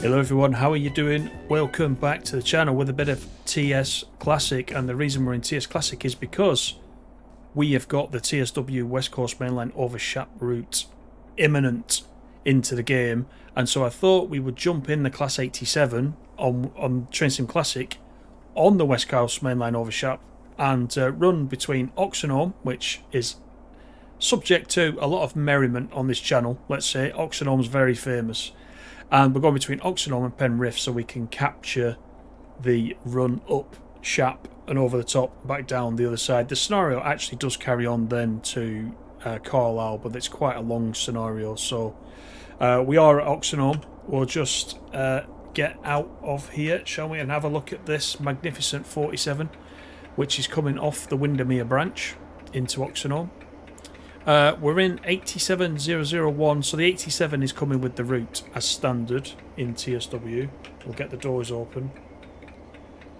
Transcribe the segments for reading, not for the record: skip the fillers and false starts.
Hello everyone, how are you doing? Welcome back to the channel with a bit of TS Classic, and the reason we're in TS Classic is because we have got the TSW West Coast Mainline over Shap route imminent into the game, and so I thought we would jump in the Class 87 on Train Sim Classic on the West Coast Mainline over Shap and run between Oxenholme, which is subject to a lot of merriment on this channel, let's say. Oxenholme's very famous. And we're going between Oxenholme and Penrith so we can capture the run up Shap and over the top, back down the other side. The scenario actually does carry on then to Carlisle, but it's quite a long scenario. So we are at Oxenholme. We'll just get out of here, shall we, and have a look at this magnificent 47, which is coming off the Windermere branch into Oxenholme. We're in 87001, so the 87 is coming with the route as standard in TSW. We'll get the doors open.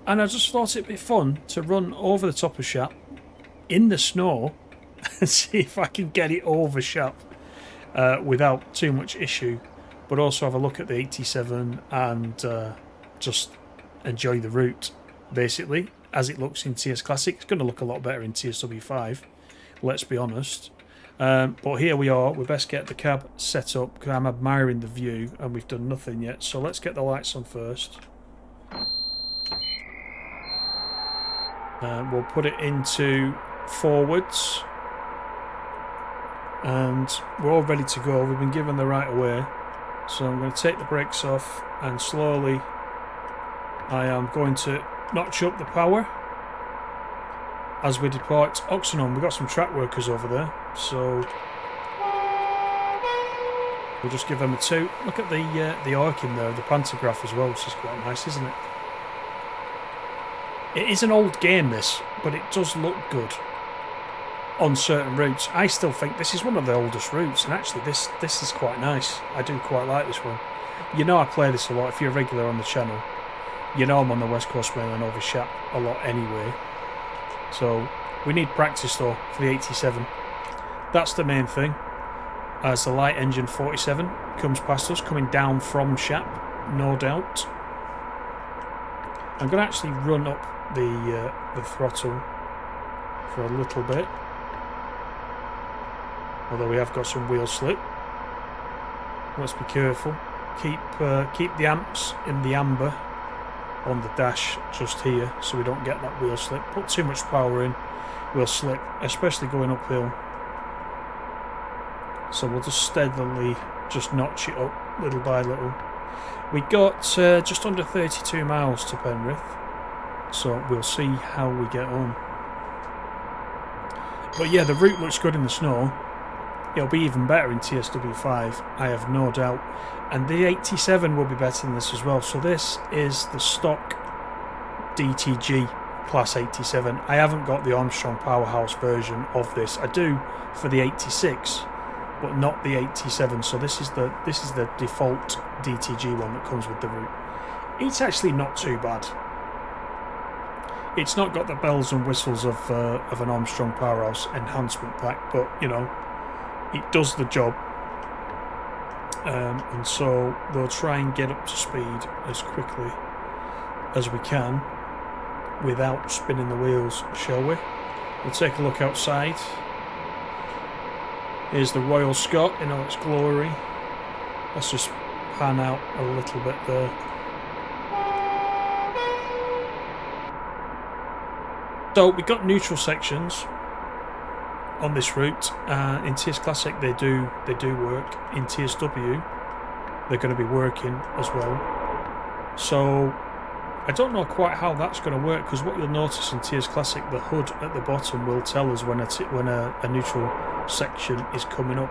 And I just thought it'd be fun to run over the top of Shap in the snow and see if I can get it over Shap without too much issue, but also have a look at the 87 and just enjoy the route, basically, as it looks in TS Classic. It's going to look a lot better in TSW5, let's be honest. But here we are. We best get the cab set up because I'm admiring the view and we've done nothing yet. So let's get the lights on first. We'll put it into forwards. And we're all ready to go. We've been given the right of way. So I'm going to take the brakes off and slowly I am going to notch up the power as we depart Oxenholme. We've got some track workers over there, so we'll just give them a toot. Look at the arcing there, the pantograph as well, which is quite nice, isn't it? It is an old game, this, but it does look good on certain routes. I still think this is one of the oldest routes, and actually this is quite nice. I do quite like this one. You know I play this a lot. If you're a regular on the channel, you know I'm on the West Coast Mainline over Shap a lot anyway. So we need practice though for the 87. That's the main thing. As the light engine 47 comes past us, coming down from Shap, no doubt. I'm going to actually run up the throttle for a little bit, although we have got some wheel slip. Let's be careful. Keep the amps in the amber on the dash just here so we don't get that wheel slip. Put too much power in, we'll slip, especially going uphill. So we'll just steadily just notch it up little by little. We got just under 32 miles to Penrith, so we'll see how we get on. But yeah, the route looks good in the snow. It'll be even better in TSW5, I have no doubt. And the 87 will be better than this as well. So this is the stock DTG Class 87. I haven't got the Armstrong Powerhouse version of this. I do for the 86, but not the 87. So this is the default DTG one that comes with the route. It's actually not too bad. It's not got the bells and whistles of an Armstrong Powerhouse enhancement pack, but you know, it does the job. And so we'll try and get up to speed as quickly as we can without spinning the wheels, shall we? We'll take a look outside. Here's the Royal Scot in all its glory. Let's just pan out a little bit there. So we've got neutral sections on this route. In TS Classic they do work. In TSW they're going to be working as well. So I don't know quite how that's going to work, because what you'll notice in TS Classic, the HUD at the bottom will tell us when a neutral section is coming up,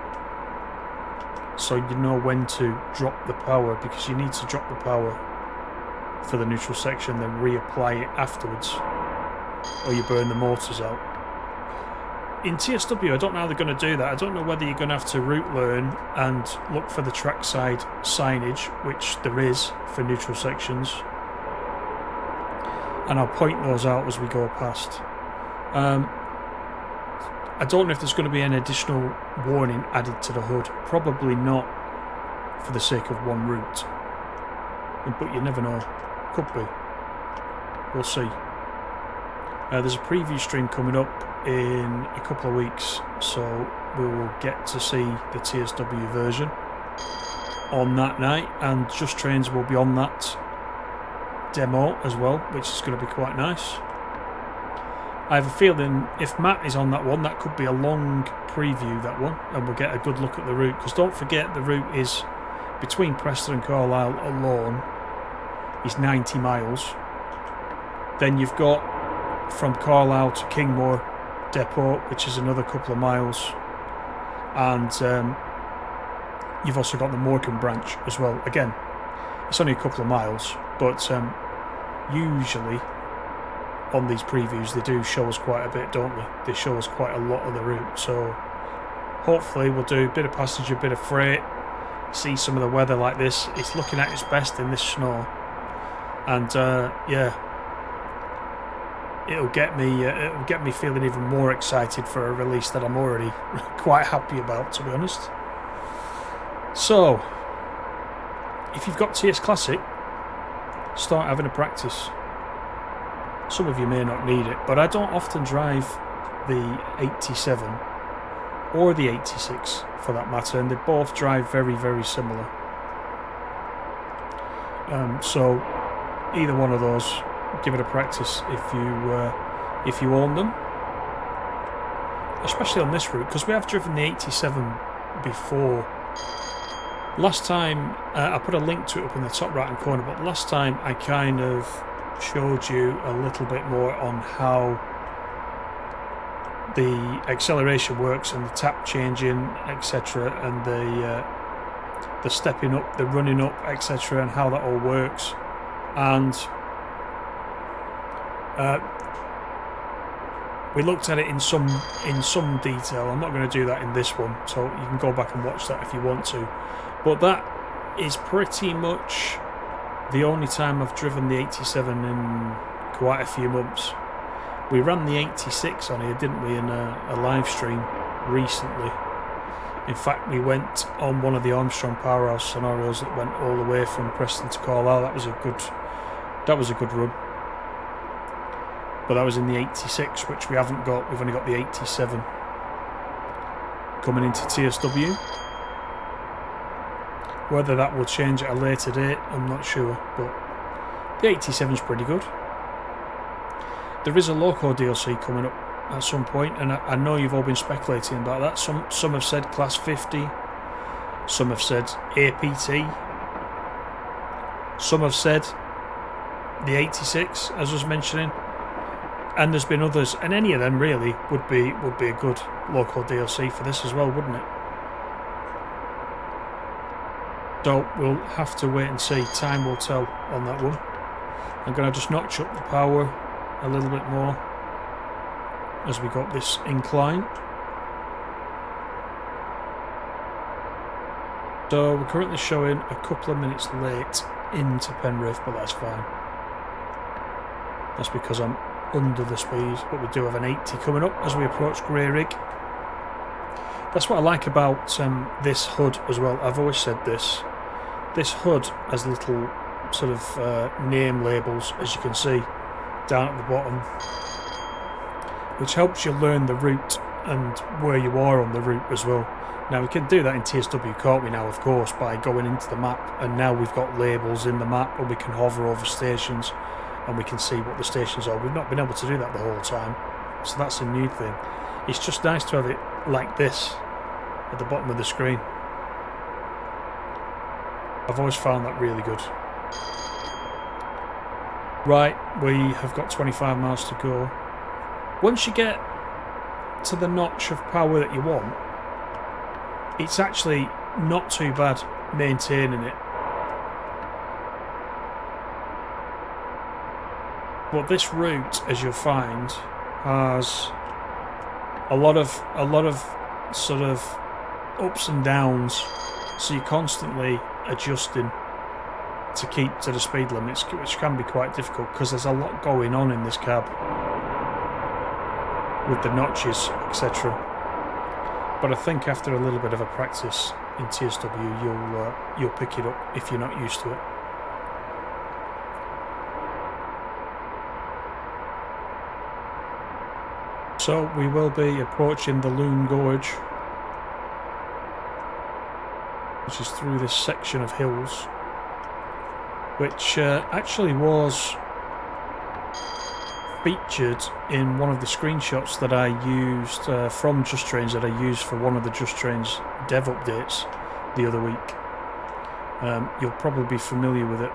so you know when to drop the power, because you need to drop the power for the neutral section, then reapply it afterwards, or you burn the motors out. In TSW, I don't know how they're going to do that. I don't know whether you're going to have to route learn and look for the trackside signage, which there is for neutral sections, and I'll point those out as we go past. I don't know if there's going to be an additional warning added to the HUD. Probably not, for the sake of one route. but you never know. Could be. We'll see. There's a preview stream coming up in a couple of weeks, so we will get to see the TSW version on that night, and Just Trains will be on that demo as well, which is going to be quite nice. I have a feeling if Matt is on that one, that could be a long preview, that one, and we'll get a good look at the route, because don't forget the route is between Preston and Carlisle alone is 90 miles. Then you've got from Carlisle to Kingmore Depot, which is another couple of miles, and you've also got the Morecambe branch as well. Again, it's only a couple of miles, but usually on these previews they do show us quite a bit, don't they? They show us quite a lot of the route, so hopefully we'll do a bit of passenger, a bit of freight, see some of the weather like this. It's looking at its best in this snow, and yeah, it'll get me feeling even more excited for a release that I'm already quite happy about, to be honest. So if you've got TS Classic, start having a practice. Some of you may not need it, but I don't often drive the 87 or the 86 for that matter, and they both drive very, very similar. So either one of those, give it a practice if you own them, especially on this route, because we have driven the 87 before. Last time I put a link to it up in the top right hand corner, but last time I kind of showed you a little bit more on how the acceleration works and the tap changing, etc., and the stepping up, the running up, etc., and how that all works. And we looked at it in some detail. I'm not going to do that in this one, so you can go back and watch that if you want to. But that is pretty much the only time I've driven the 87 in quite a few months. We ran the 86 on here, didn't we, in a live stream recently. In fact, we went on one of the Armstrong Powerhouse scenarios that went all the way from Preston to Carlisle. That was a good run. But that was in the 86, which we haven't got. We've only got the 87 coming into TSW. Whether that will change at a later date, I'm not sure, but the 87 is pretty good. There is a Loco DLC coming up at some point, and I know you've all been speculating about that. Some have said Class 50, some have said APT, some have said the 86, as I was mentioning, and there's been others, and any of them really would be a good Loco DLC for this as well, wouldn't it? So we'll have to wait and see. Time will tell on that one. I'm going to just notch up the power a little bit more as we got this incline. So we're currently showing a couple of minutes late into Penrith, but that's fine. That's because I'm under the speed, but we do have an 80 coming up as we approach Grey Rig. That's what I like about this HUD as well. I've always said this. This HUD has little sort of name labels, as you can see down at the bottom, which helps you learn the route and where you are on the route as well. Now we can do that in TSW, can't we now, of course, by going into the map, and now we've got labels in the map and we can hover over stations and we can see what the stations are. We've not been able to do that the whole time, so that's a new thing. It's just nice to have it like this at the bottom of the screen. I've always found that really good. Right, we have got 25 miles to go. Once you get to the notch of power that you want, it's actually not too bad maintaining it. But this route, as you'll find, has a lot of sort of ups and downs, so you're constantly adjusting to keep to the speed limits, which can be quite difficult because there's a lot going on in this cab with the notches, etc. But I think after a little bit of a practice in TSW, you'll pick it up if you're not used to it. So we will be approaching the Loon Gorge, which is through this section of hills, which actually was featured in one of the screenshots that I used from Just Trains, that I used for one of the Just Trains dev updates the other week. You'll probably be familiar with it.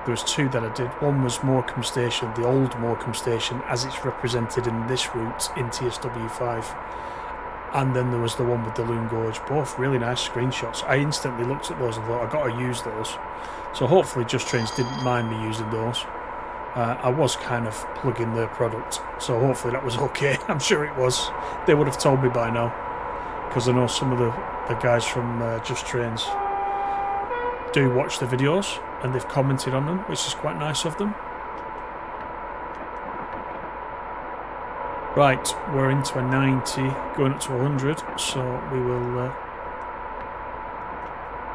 There was two that I did. One was Morecambe Station, the old Morecambe Station as it's represented in this route in TSW5, and then there was the one with the Loon Gorge. Both really nice screenshots. I instantly looked at those and thought, I've got to use those. So hopefully Just Trains didn't mind me using those. I was kind of plugging their product, so hopefully that was okay. I'm sure it was. They would have told me by now, because I know some of the guys from Just Trains do watch the videos and they've commented on them, which is quite nice of them. Right, we're into a 90, going up to 100, so we will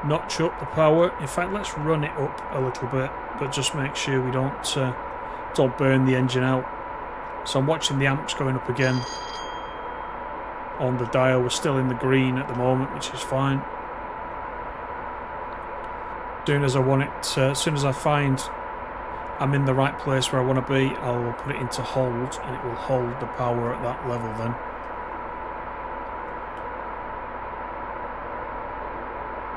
notch up the power. In fact, let's run it up a little bit, but just make sure we don't burn the engine out. So I'm watching the amps going up again on the dial. We're still in the green at the moment, which is fine. As soon as I find I'm in the right place where I want to be, I'll put it into hold, and it will hold the power at that level then.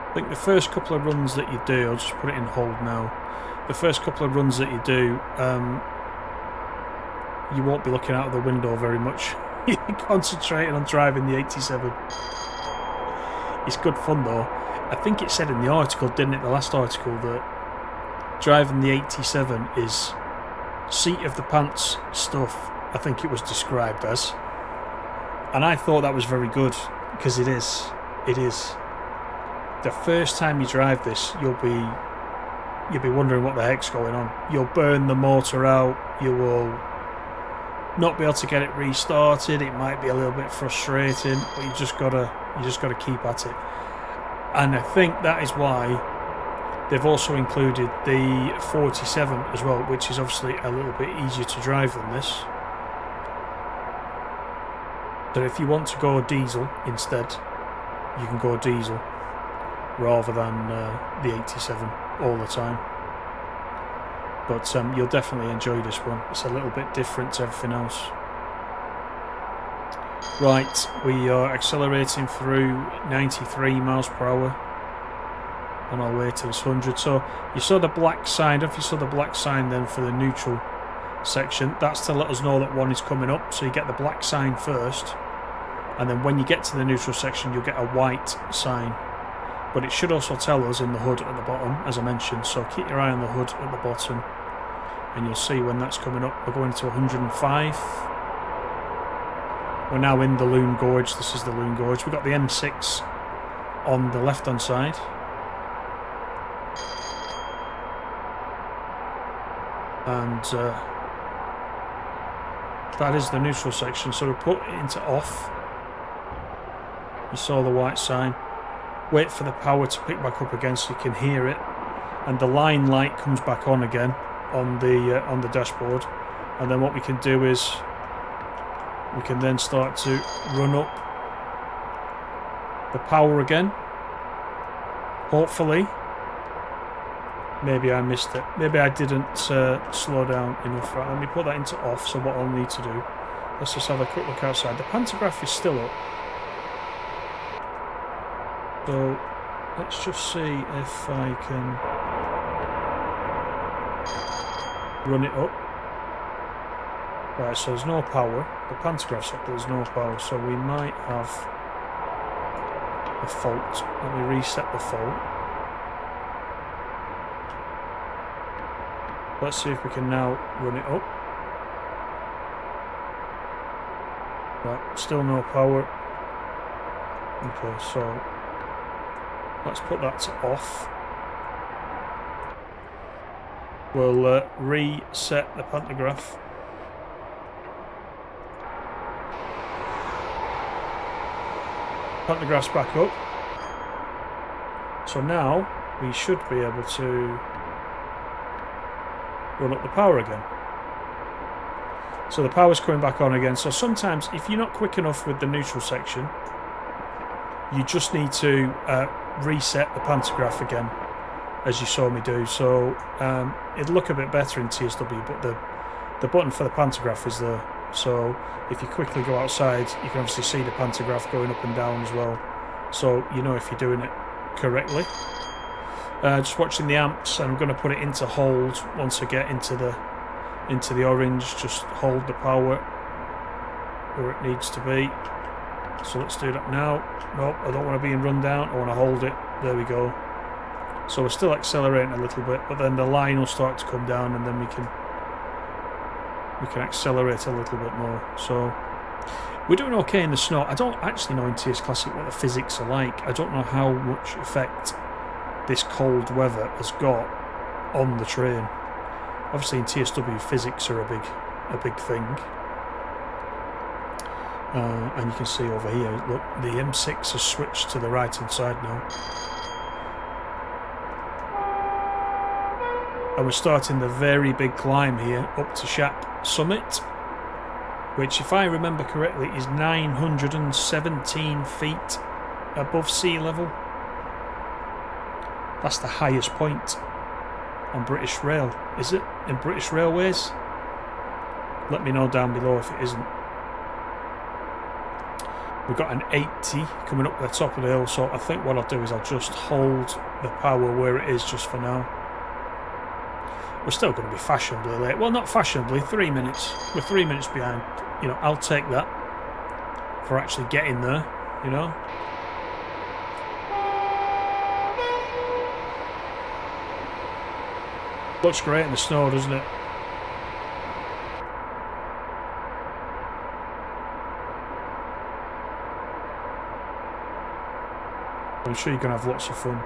I think the first couple of runs that you do, I'll just put it in hold now. The first couple of runs that you do, you won't be looking out of the window very much. You're concentrating on driving the 87. It's good fun though. I think it said in the article, didn't it, the last article, that driving the 87 is seat of the pants stuff, I think it was described as. And I thought that was very good, because it is. It is. The first time you drive this, you'll be wondering what the heck's going on. You'll burn the motor out, you will not be able to get it restarted, it might be a little bit frustrating, but you just gotta keep at it. And I think that is why they've also included the 47 as well, which is obviously a little bit easier to drive than this. But if you want to go diesel instead, you can go diesel rather than the 87 all the time. But you'll definitely enjoy this one. It's a little bit different to everything else. Right, we are accelerating through 93 miles per hour on our way to this 100. So you saw the black sign. If you saw the black sign then for the neutral section, that's to let us know that one is coming up. So you get the black sign first, and then when you get to the neutral section, you'll get a white sign. But it should also tell us in the HUD at the bottom, as I mentioned. So keep your eye on the HUD at the bottom, and you'll see when that's coming up. We're going to 105. We're now in the Loon Gorge. This is the Loon Gorge. We've got the M6 on the left-hand side. And that is the neutral section. So we put it into off. You saw the white sign. Wait for the power to pick back up again so you can hear it. And the line light comes back on again on the dashboard. And then what we can do is we can then start to run up the power again. Hopefully. Maybe I missed it. Maybe I didn't slow down enough. Right, let me put that into off. So what I'll need to do, let's just have a quick look outside. The pantograph is still up. So let's just see if I can run it up. Right, so there's no power. The pantograph's up, but there's no power. So we might have a fault. Let me reset the fault. Let's see if we can now run it up. Right, still no power. Okay, so let's put that to off. We'll reset the pantograph. Pantograph's back up. So now we should be able to run up the power again. So the power's coming back on again. So sometimes if you're not quick enough with the neutral section, you just need to reset the pantograph again, as you saw me do. So it'd look a bit better in TSW, but the button for the pantograph is there. So if you quickly go outside, you can obviously see the pantograph going up and down as well. So you know if you're doing it correctly. Just watching the amps, and I'm going to put it into hold once I get into the orange. Just hold the power where it needs to be. So let's do that now. Nope, I don't want to be in rundown. I want to hold it. There we go. So we're still accelerating a little bit, but then the line will start to come down, and then we can accelerate a little bit more. So we're doing okay in the snow. I don't actually know in TS Classic what the physics are like. I don't know how much effect this cold weather has got on the train. Obviously in TSW physics are a big thing. And you can see over here, look, the M6 has switched to the right hand side now. And we're starting the very big climb here up to Shap Summit, which, if I remember correctly, is 917 feet above sea level. That's the highest point on British Rail, is it? In British Railways? Let me know down below if it isn't. We've got an 80 coming up the top of the hill, so I think what I'll do is I'll just hold the power where it is just for now. We're still going to be fashionably late. Well, not fashionably, 3 minutes. We're 3 minutes behind. You know, I'll take that for actually getting there, you know. Looks great in the snow, doesn't it? I'm sure you're going to have lots of fun.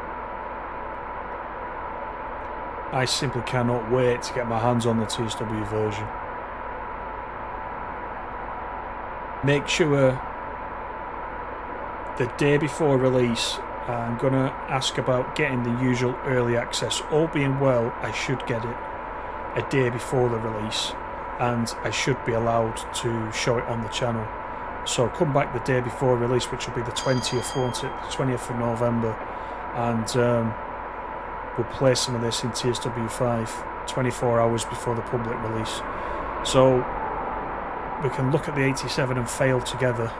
I simply cannot wait to get my hands on the TSW version. Make sure the day before release I'm going to ask about getting the usual early access. All being well, I should get it a day before the release, and I should be allowed to show it on the channel. So come back the day before release, which will be the 20th, won't it? The 20th of November, and we'll play some of this in TSW5 24 hours before the public release. So we can look at the 87 and fail together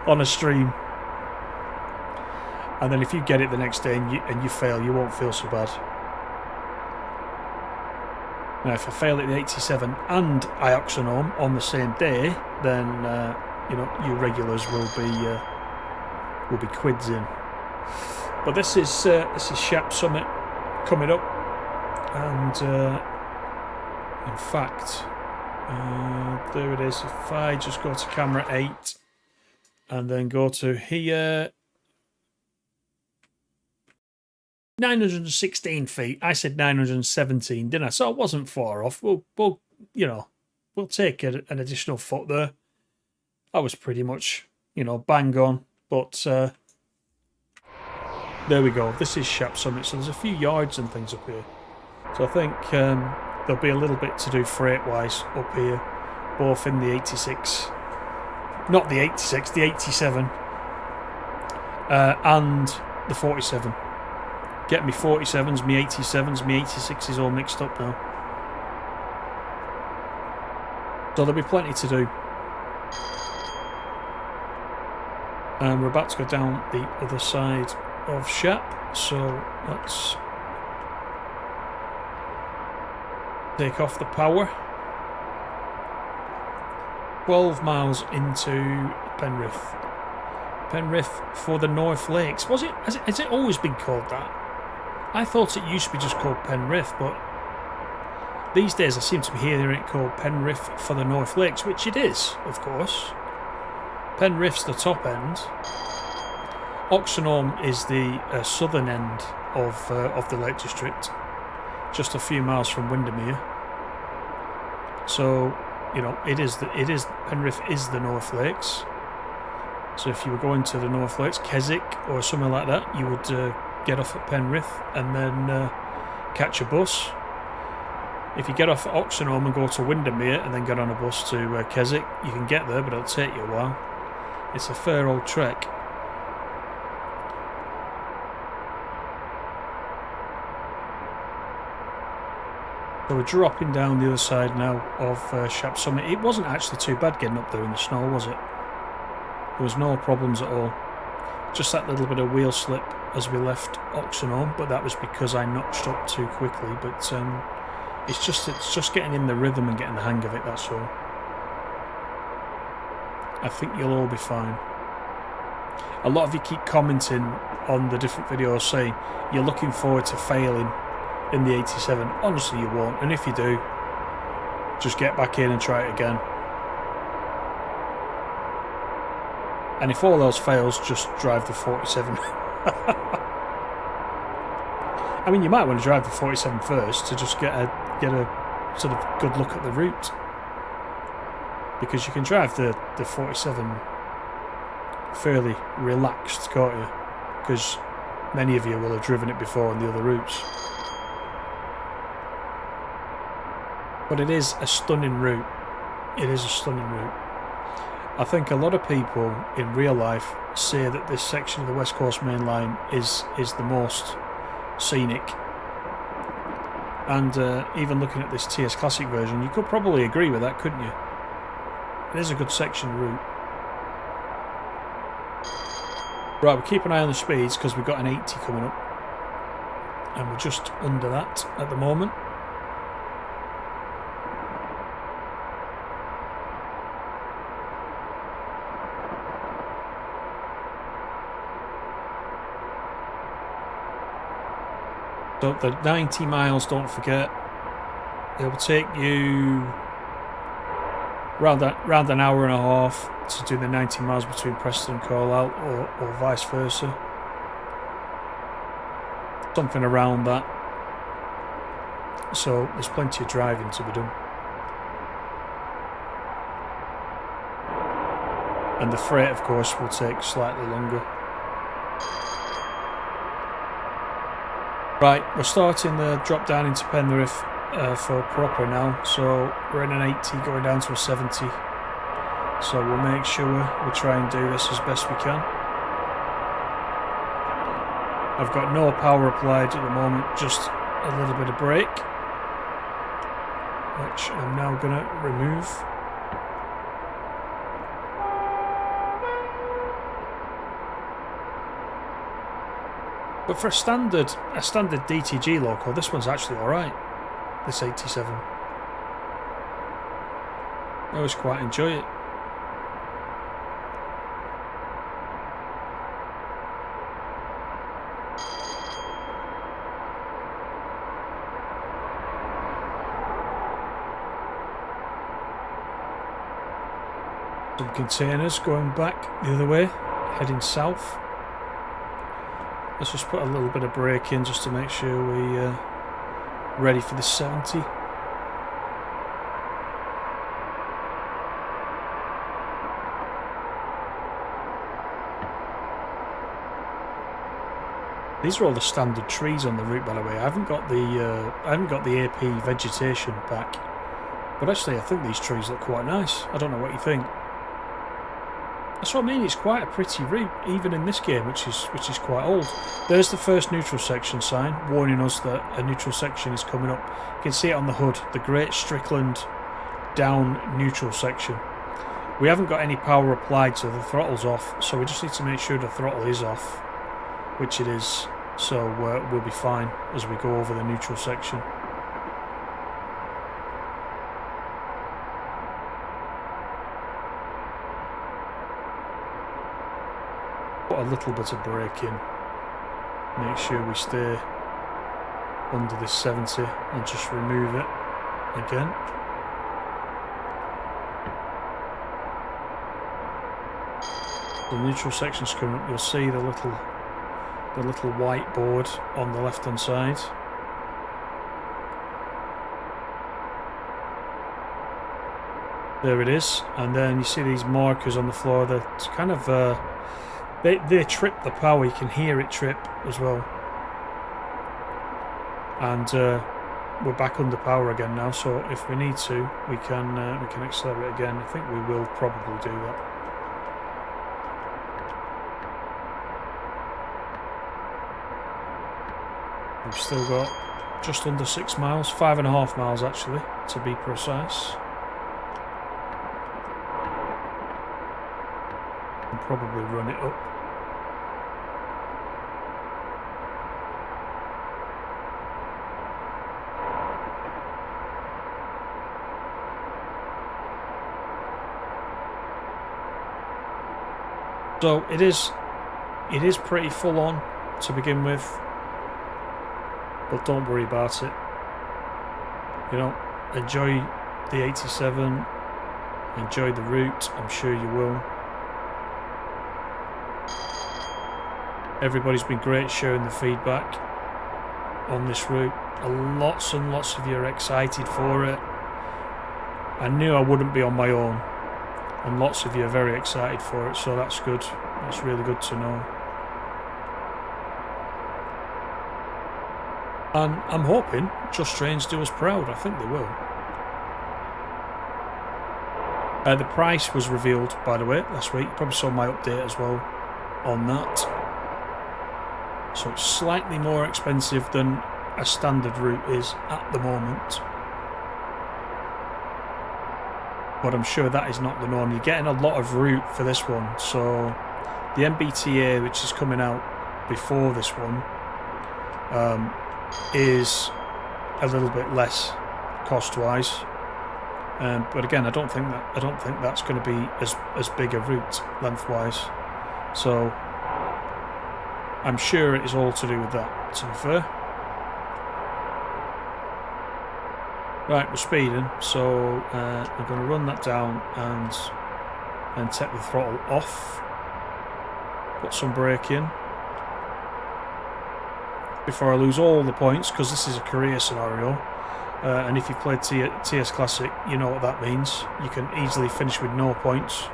on a stream. And then if you get it the next day and you fail, you won't feel so bad. Now, if I fail at the 87 and I Oxenholme on the same day, then you know, you regulars will be quids in. But this is Shap Summit coming up, and in fact, there it is. If I just go to camera 8 and then go to here. 916 feet. I said 917, didn't I? So it wasn't far off. We'll you know, we'll take an additional foot there. That was pretty much, you know, bang on. But there we go. This is Shap Summit. So there's a few yards and things up here. So I think there'll be a little bit to do freight-wise up here, both in the 86, not the 86, the 87, and the 47. Get me 47s, me 87s, me 86s all mixed up now. So there'll be plenty to do. And we're about to go down the other side of Shap, so let's take off the power. 12 miles into Penrith. Penrith for the North Lakes. Was it? Has it always been called that? I thought it used to be just called Penrith, but these days I seem to be hearing it called Penrith for the North Lakes, which it is, of course. Penrith's the top end. Oxenholme is the southern end of the Lake District, just a few miles from Windermere. So, you know, Penrith is the North Lakes. So if you were going to the North Lakes, Keswick or somewhere like that, you would get off at Penrith and then catch a bus. If you get off at Oxenholme and go to Windermere and then get on a bus to Keswick, you can get there, but it'll take you a while. It's a fair old trek. So we're dropping down the other side now of Shap Summit. It wasn't actually too bad getting up there in the snow, was it? There was no problems at all. Just that little bit of wheel slip as we left Oxenholme, but that was because I notched up too quickly. But it's just getting in the rhythm and getting the hang of it, that's all. I think you'll all be fine. A lot of you keep commenting on the different videos saying you're looking forward to failing in the 87. Honestly, you won't, and if you do, just get back in and try it again. And if all else fails, just drive the 47. I mean, you might want to drive the 47 first to just get a sort of good look at the route, because you can drive the 47 fairly relaxed, can't you? Because many of you will have driven it before on the other routes. But it is a stunning route. It is a stunning route. I think a lot of people in real life say that this section of the West Coast Main Line is the most scenic. And even looking at this TS Classic version, you could probably agree with that, couldn't you? It is a good section of route. Right, we'll keep an eye on the speeds because we've got an 80 coming up. And we're just under that at the moment. So the 90 miles, don't forget, it will take you around an hour and a half to do the 90 miles between Preston and Carlisle, or vice versa. Something around that. So there's plenty of driving to be done. And the freight, of course, will take slightly longer. Right, we're starting the drop down into Penrith for proper now. So we're in an 80 going down to a 70. So we'll make sure we try and do this as best we can. I've got no power applied at the moment, just a little bit of brake, which I'm now going to remove. But for a standard DTG loco, this one's actually alright, this 87. I always quite enjoy it. Some containers going back the other way, heading south. Let's just put a little bit of brake in just to make sure we're ready for the 70. These are all the standard trees on the route, by the way. I haven't got the AP vegetation back, but actually I think these trees look quite nice. I don't know what you think. That's what I mean, it's quite a pretty route, even in this game, which is quite old. There's the first neutral section sign, warning us that a neutral section is coming up. You can see it on the hood, the Great Strickland down neutral section. We haven't got any power applied, so the throttle's off, so we just need to make sure the throttle is off, which it is, so we'll be fine as we go over the neutral section. Put a little bit of brake in, make sure we stay under this 70 and just remove it again. The neutral section's coming up. You'll see the little white board on the left hand side. There it is, and then you see these markers on the floor. They're kind of they trip the power. You can hear it trip as well. And we're back under power again now, so if we need to, we can accelerate again. I think we will probably do that. We've still got just under 6 miles, 5.5 miles actually, to be precise. And probably run it up. So it is pretty full on to begin with, but don't worry about it. You know, enjoy the 87, enjoy the route, I'm sure you will. Everybody's been great sharing the feedback on this route. Lots and lots of you are excited for it. I knew I wouldn't be on my own, and lots of you are very excited for it, so that's good. That's really good to know. And I'm hoping Just Trains do us proud. I think they will. The price was revealed, by the way, last week. You probably saw my update as well on that. So it's slightly more expensive than a standard route is at the moment. But I'm sure that is not the norm. You're getting a lot of route for this one. So the MBTA, which is coming out before this one, is a little bit less cost-wise. But again, I don't think that's going to be as big a route lengthwise. So I'm sure it is all to do with that, to be fair. Right, we're speeding, so I'm going to run that down and take the throttle off. Put some brake in before I lose all the points, because this is a career scenario. And if you've played TS Classic, you know what that means. You can easily finish with no points.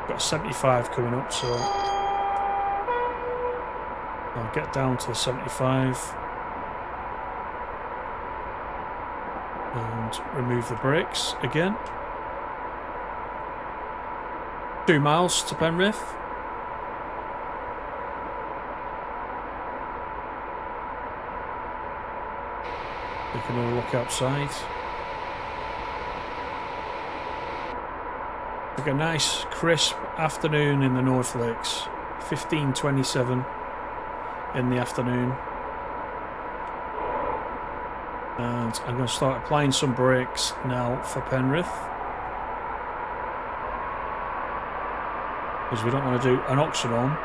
Got a 75 coming up, so I'll get down to 75 and remove the brakes again. 2 miles to Penrith. Take another look outside. Like a nice crisp afternoon in the North Lakes. 15:27 in the afternoon. And I'm going to start applying some brakes now for Penrith, because we don't want to do an Oxenholme,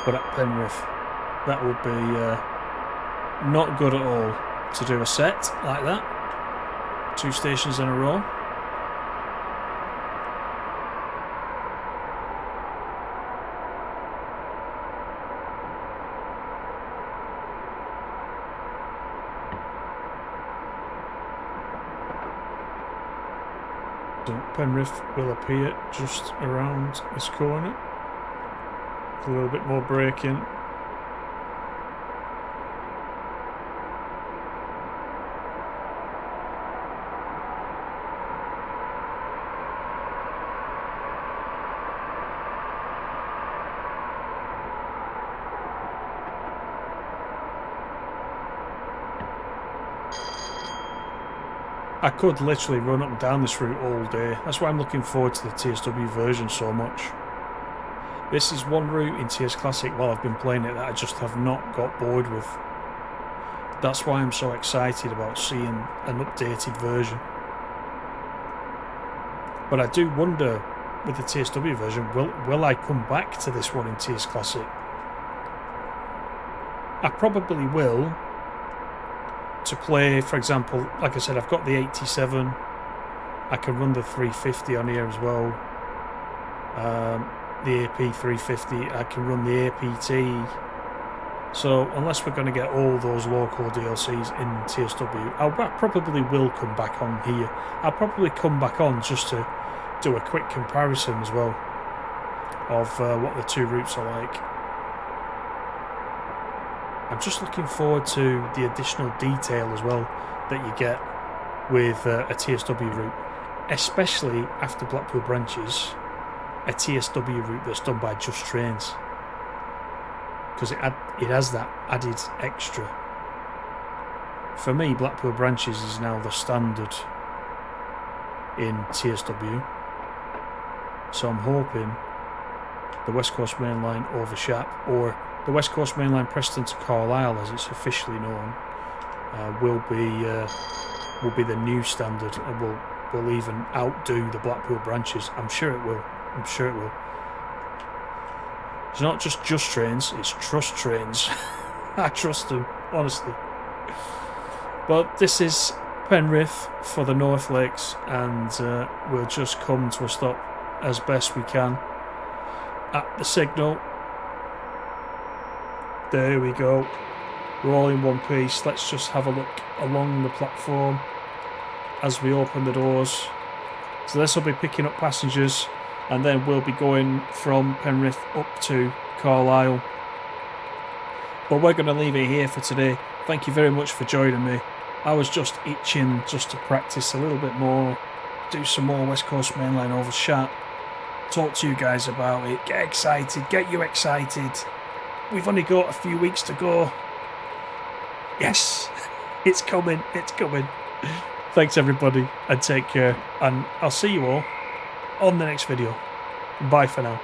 but at Penrith. That would be not good at all to do a set like that. 2 stations in a row. So Penrith will appear just around this corner. A little bit more braking. I could literally run up and down this route all day. That's why I'm looking forward to the TSW version so much. This is one route in TS Classic while I've been playing it that I just have not got bored with. That's why I'm so excited about seeing an updated version. But I do wonder, with the TSW version, will I come back to this one in TS Classic? I probably will. To play, for example, like I said, I've got the 87. I can run the 350 on here as well. The AP 350. I can run the APT. So unless we're going to get all those local DLCs in TSW, I probably will come back on here. I'll probably come back on just to do a quick comparison as well of what the 2 routes are like. I'm just looking forward to the additional detail as well that you get with a TSW route, especially after Blackpool branches, a TSW route that's done by Just Trains, because it has that added extra. For me, Blackpool branches is now the standard in TSW, so I'm hoping the West Coast Main Line over Shap, or the West Coast Main Line Preston to Carlisle as it's officially known, will be the new standard, and will even outdo the Blackpool branches. I'm sure it will. I'm sure it will. It's not just Trains, it's Trust Trains. I trust them, honestly. But this is Penrith for the North Lakes, and we'll just come to a stop as best we can at the signal. There we go. We're all in one piece. Let's just have a look along the platform as we open the doors. So this will be picking up passengers, and then we'll be going from Penrith up to Carlisle. But we're going to leave it here for today. Thank you very much for joining me. I was just itching just to practice a little bit more, do some more West Coast Mainline over Shap, talk to you guys about it, get excited, get you excited. We've only got a few weeks to go. Yes, it's coming, it's coming. Thanks everybody, and take care, and I'll see you all on the next video. Bye for now.